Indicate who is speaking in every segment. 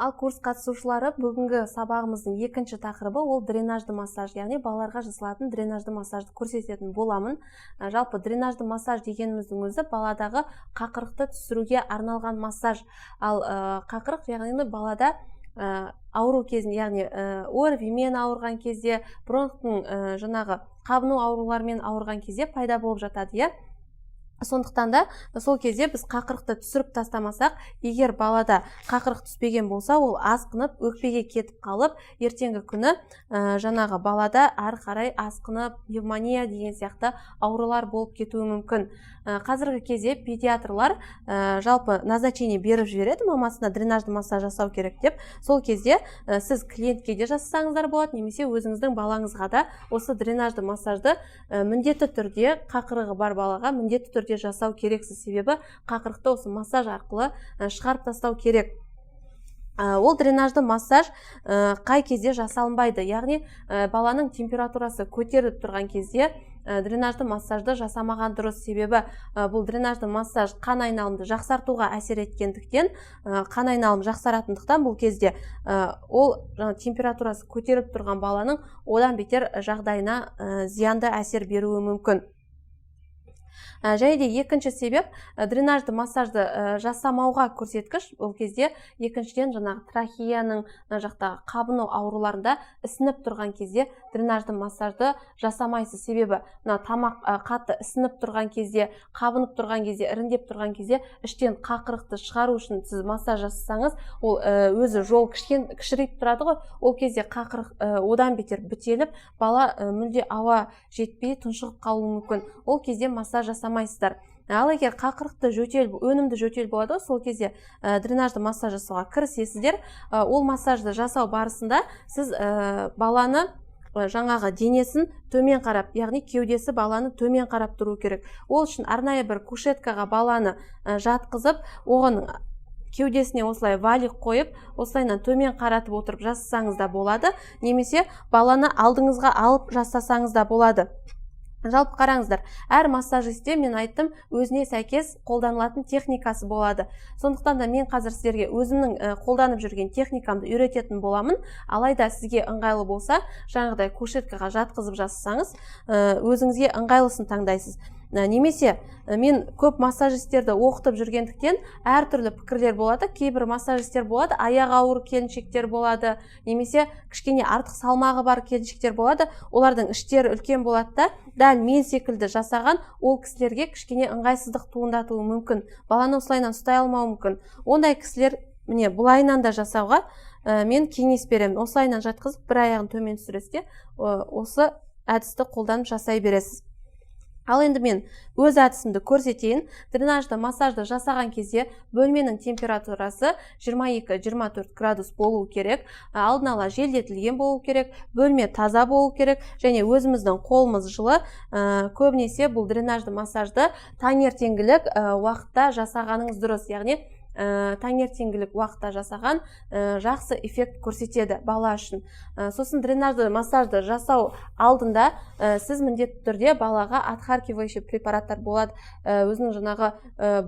Speaker 1: Ал курс қатысушылары, бүгінгі сабағымыздың екінші тақырыбы ол дренажды массаж, яғни балаларға жасалатын дренажды массажды көрсететін боламын. Жалпы дренажды массаж дегеніміздің өзі баладағы қақырықты түсіруге арналған массаж. Ал қақырық яғни балада ауру кезінде, яғни ОРВИ-мен ауырған кезде, бронхтың жаңағы қабыну ауруларымен ауырған кезде пайда болып жатады. Сондықтан да сол кезде біз қақырықты түсіріп тастамасақ, егер балада қақырық түспеген болса, ол асқынып, өкпеге кетіп қалып, ертеңгі күні жаңағы балада ары қарай асқынып, пневмония деген сияқты аурулар болып кетуі мүмкін. Қазіргі кезде педиатрлар жалпы назначение беріп жібереді, мамасына дренажды массаж жасау керек деп. Сол кезде сіз клиентке де жасасаңыздар болады, немесе өзіңіздің балаңызға да осы дренажды массажды міндетті түрде, қақырығы бар балаға міндетті түрде жасау керексіз, себебі қақырықты осы массаж арқылы шығарып тастау керек. Ол дренажды массаж қай кезде жасалынбайды, яғни баланың температурасы көтеріліп тұрған кезде дренажды массажды жасамаған дұрыс, себебі бұл дренажды массаж қан айналымды жақсартуға әсер еткендіктен, қан айналым жақсаратындықтан бұл кезде ол температурасы көтеріліп тұрған баланың одан бетер жағдайына зиянды әсер беруі мүмкін. Және де екінші себеп дренажды массажды жасамауға көрсеткіш, ол кезде екіншіден жаңағы трахеяның жақтағы қабыну ауруларында ісініп тұрған кезде дренажды массажды жасамайсыз, себебі тамақ қатты ісініп тұрған кезде, қабынып тұрған кезде, іріңдеп тұрған кезде іштен қақырықты шығару үшін сіз массаж жасасаңыз, ол өзі жол кішірейіп тұрады ғой, ол кезде қақырық одан бетер бітеліп, бала мүлде ауа жетпей тұншығып қалуы мүмкін. Ол кезде массаж жасамайсыздар. Ал егер қақырықты өнімді жөтел болады, сол кезде дренажды массаж жасауға кірісесіздер. Ол массажды жасау барысында сіз баланы жаңағы денесін төмен қарап, яғни кеудесі баланы төмен қарап тұру керек. Ол үшін арнайы бір кушеткаға баланы жатқызып, оған кеудесіне осылай валик қойып, осылайынан төмен қаратып отырып жасасаңыз да болады, немесе баланы алдыңызға алып жасасаңыз да болады. Жалпы қараңыздар, әр массажисте, мен айттым, өзіне сәйкес қолданылатын техникасы болады. Сондықтан да мен қазір сіздерге өзімнің қолданып жүрген техникамды үйрететін боламын. Алайда сізге ыңғайлы болса, жаңағыдай кушеткаға жатқызып жасасаңыз, өзіңізге ыңғайлысын таңдайсыз. Немесе мен көп массажистерді оқытып жүргендіктен әртүрлі пікірлер болады. Кейбір массажистер болады, аяғы ауыр келіншектер болады, немесе кішкене артық салмағы бар келіншектер болады. Олардың іштері үлкен болады да, дәл мен секілді жасаған ол кісілерге кішкене ыңғайсыздық туындатуы мүмкін. Баланы осылайынан ұстай алмауы мүмкін. Ондай кісілер міне бұлайынан да жасауға мен кеңес беремін. Осылайынан жатқызып, бір аяғын төмен түсіресіз, осы әдісті қолданып жасай бересіз. Ал енді мен өз әдісімді көрсетейін. Дренажды массажды жасаған кезде бөлменің температурасы 22-24 градус болу керек. Алдын ала желдетілген болу керек, бөлме таза болу керек, және өзіміздің қолымыз жылы. Көбінесе бұл дренажды массажды таңертеңгілік уақытта жасағаныңыз дұрыс, яғни таңертеңгілік уақытта жасаған жақсы эффект көрсетеді бала үшін. Сосын дренажды массажды жасау алдында сіз міндетті түрде балаға отхаркивающий препараттар болады. Өзінің жаңағы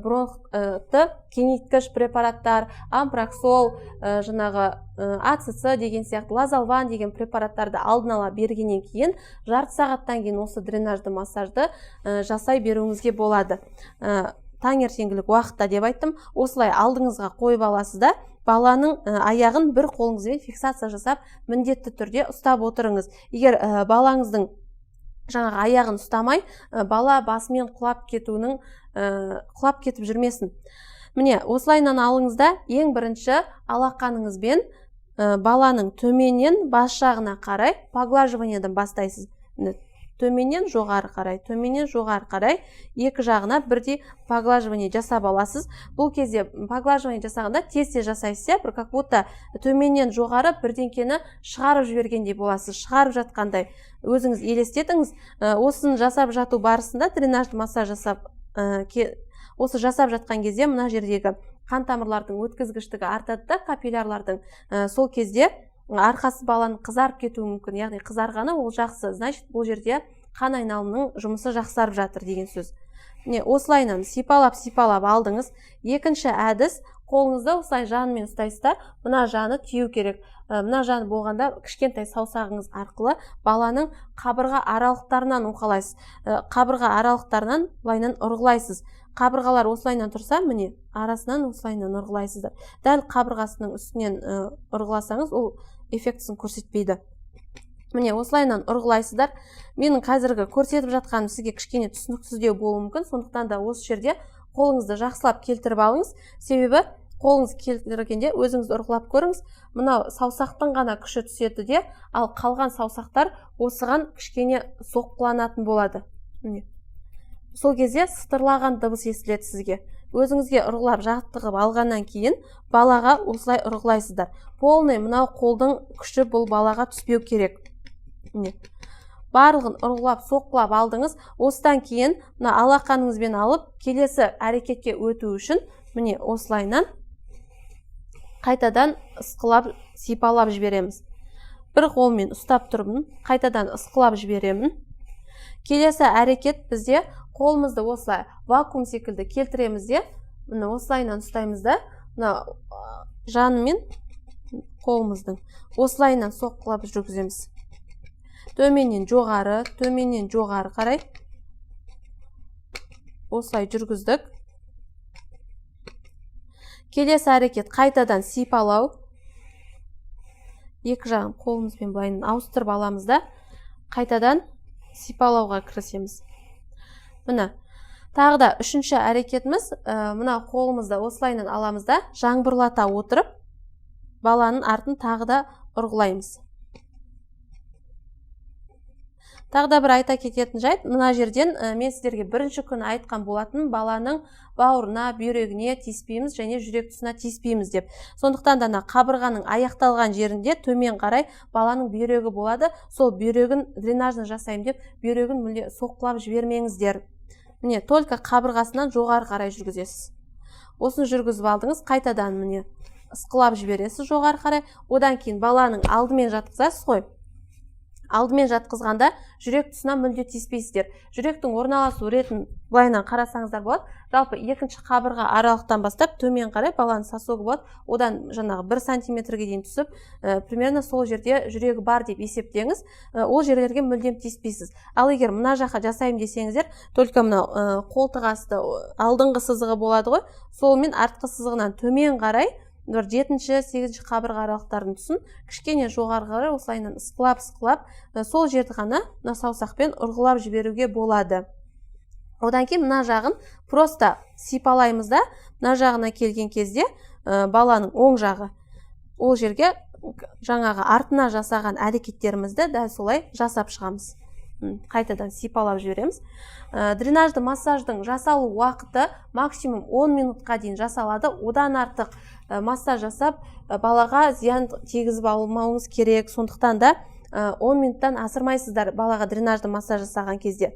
Speaker 1: бронхты кеңейткіш препараттар, ампроксол, жаңағы АЦЦ деген сияқты, лазолван деген препараттарды алдын ала бергеннен кейін, жарты сағаттан кейін осы дренажды массажды жасай беруіңізге болады. Таңертеңгілік уақытта деп айттым, осылай алдыңызға қойып аласыз да, баланың аяғын бір қолыңызбен фиксация жасап, міндетті түрде ұстап отырыңыз. Егер балаңыздың жаңағы аяғын ұстамай, бала басымен құлап кетіп жүрмесін. Міне, осылайынан алыңызда ең бірінші алақаныңызбен баланың төменнен бас жағына қарай поглаживаниеден бастайсыз. Төменнен жоғары қарай, екі жағына бірдей поглаживание жасап аласыз. Бұл кезде поглаживание жасағанда тез жасайсыз, бір как будто төменнен жоғары бірдеңкені шығарып жібергендей боласыз, шығарып жатқандай. Өзіңіз елестетіңіз. Осын жасап жату барысында дренажды массаж жасап жатқан кезде мына жердегі қан тамырлардың өткізгіштігі артады да, капиллярлардың. Сол кезде арқасы баланың қызарып кетуі мүмкін, яғни қызарғаны ол жақсы, значит бұл жерде қан айналымның жұмысы жақсарып жатыр деген сөз. Осылайынан сипалап алдыңыз. Екінші әдіс, қолыңызды осылай жанымен ұстайсыздар. Мына жаны тию керек. Мына жаны болғанда кішкентай саусағыңыз арқылы баланың қабырға аралықтарынан уқалайсыз. Қабырға аралықтарынан былайынан ұрғылайсыз. Қабырғалар осылайынан тұрса, міне, арасынан осылайынан ұрғылайсыздар. Дәл қабырғасының үстінен ұрғыласаңыз, ол эффектісін көрсетпейді. Міне, осылайынан ұрғылайсыздар. Менің қазіргі көрсетіп жатқаным сізге кішкене түсініксіздеу болуы мүмкін. Сондықтан да осы жерде қолыңызды жақсылап келтіріп алыңыз. Себебі қолыңыз келтіргенде өзіңіз ұрғылап көріңіз. Мынау саусақтың ғана күші түседі де, ал қалған саусақтар осыған кішкене соққыланатын болады. Міне. Сол кезде сытырлаған дыбыс естіледі сізге. Өзіңізге ұрғылап жаттығып алғаннан кейін балаға осылай ұрғылайсыздар. Полный мынау қолдың күші бұл балаға түспеу керек. Міне. Барлығын ұрғылап, соққылап алдыңыз. Осыдан кейін мына алақаныңызбен алып, келесі әрекетке өту үшін міне осылайынан қайтадан ысқылап, сипалап жібереміз. Бір қолмен ұстап тұрмын, қайтадан ысқылап жіберемін. Келесі әрекет бізде қолымызды осылай вакуум секілді келтіреміз де, міне осылайынан ұстаймыз да, мына жанымен қолымыздың осылайынан соққылап жүргіземіз. Төменнен жоғары қарай осылай жүргіздік. Келесі әрекет қайтадан сипалау. Екі жағын қолымызбен былайынан ауыстырып аламыз да, қайтадан сипалауға кірісеміз. Мына, тағы да үшінші әрекетіміз, мына қолымызды осылайынан аламыз да, жаңбырлата отырып, баланың артын тағы да ұрғылаймыз. Тағы да бір айта кететін жайт, мына жерден мен сіздерге бірінші күні айтқан болатын, баланың бауырына, бүйрегіне тиіспейміз және жүрек тұсына тиіспейміз деп. Сондықтан да қабырғаның аяқталған жерінде төмен қарай баланың бүйрегі болады. Сол бүйрегін дренажын жасаймын деп, бүйрегін мүлде соққылап жібермеңіздер. Міне, только қабырғасынан жоғары қарай жүргізесіз. Осын жүргізіп алдыңыз, қайтадан міне ысқылап жібересіз жоғары қарай. Одан кейін баланың алдымен жатқызасыз ғой. Алдымен жатқызғанда жүрек тұсына мүлде тиіспейсіздер. Жүректің орналасу ретін былайынан қарасаңыздар болады. Жалпы екінші қабырға аралықтан бастап төмен қарай баланың сосогы болады. Одан жаңағы 1 сантиметрге дейін түсіп, примерно сол жерде жүрегі бар деп есептеңіз. Ол жерлерге мүлдем тиіспейсіз. Ал егер мына жаққа жасаймын десеңіздер, только мына қолтық асты алдыңғы сызығы болады ғой. Солмен артқы сызығынан төмен қарай 7-8 қабырға аралықтардың тұсын кішкене жоғары қарай осылайынан ысқылап, сол жерді ғана саусақпен ұрғылап жіберуге болады. Одан кейін мына жағын просто сипалаймыз да, мына жағына келген кезде баланың оң жағы, ол жерге жаңағы артына жасаған әрекеттерімізді дәл солай жасап шығамыз. Қайтадан сипалап жібереміз. Дренажды массаждың жасалу уақыты максимум 10 минутқа дейін жасалады. Одан артық массаж жасап балаға зиян тигізіп алмауыңыз керек. Сондықтан да 10 минуттан асырмайсыздар балаға дренажды массаж жасаған кезде.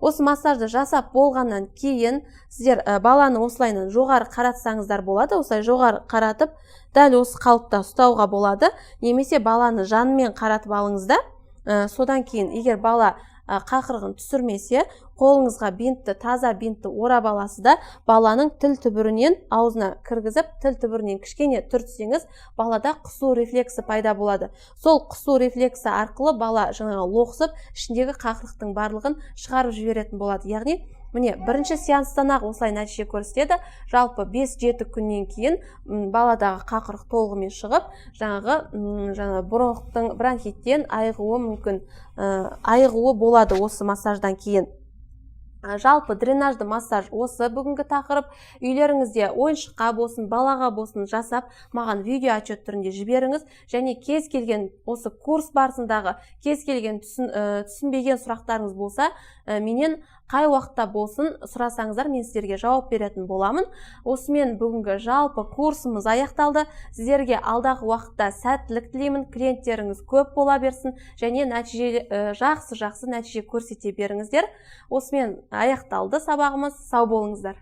Speaker 1: Осы массажды жасап болғаннан кейін сіздер баланы осылайынан жоғары қаратсаңыздар болады. Осылай жоғары қаратып, дәл осы қалыпта ұстауға болады. Немесе баланы жанымен қаратып алыңыз да, содан кейін егер бала қақырығын түсірмесе, қолыңызға бинтті, таза бинтті орап аласыз да, баланың тіл түбірінен аузына кіргізіп, тіл түбірінен кішкене түртсеңіз, балада құсу рефлексі пайда болады. Сол құсу рефлексі арқылы бала жаңағы лоқсып, ішіндегі қақырықтың барлығын шығарып жіберетін болады. Яғни, міне, бірінші сеанстан ақ осылай нәтиже көрсетеді. Жалпы 5-7 күннен кейін баладағы қақырық толығымен шығып, жаңағы бронхиттен айығуы мүмкін, айығуы болады осы массаждан кейін. Жалпы дренажды массаж осы бүгінгі тақырып. Үйлеріңізде ойыншыққа болсын, балаға болсын жасап, маған видео отчет түрінде жіберіңіз, және кез келген осы курс барысындағы кез келген түсінбеген сұрақтарыңыз болса, менен қай уақытта болсын сұрасаңыздар, мен сіздерге жауап беретін боламын. Осымен бүгінгі жалпы курсымыз аяқталды. Сіздерге алдағы уақытта сәттілік тілеймін, клиенттеріңіз көп бола берсін және жақсы нәтиже көрсете беріңіздер. Осымен аяқталды сабағымыз. Сау болыңыздар.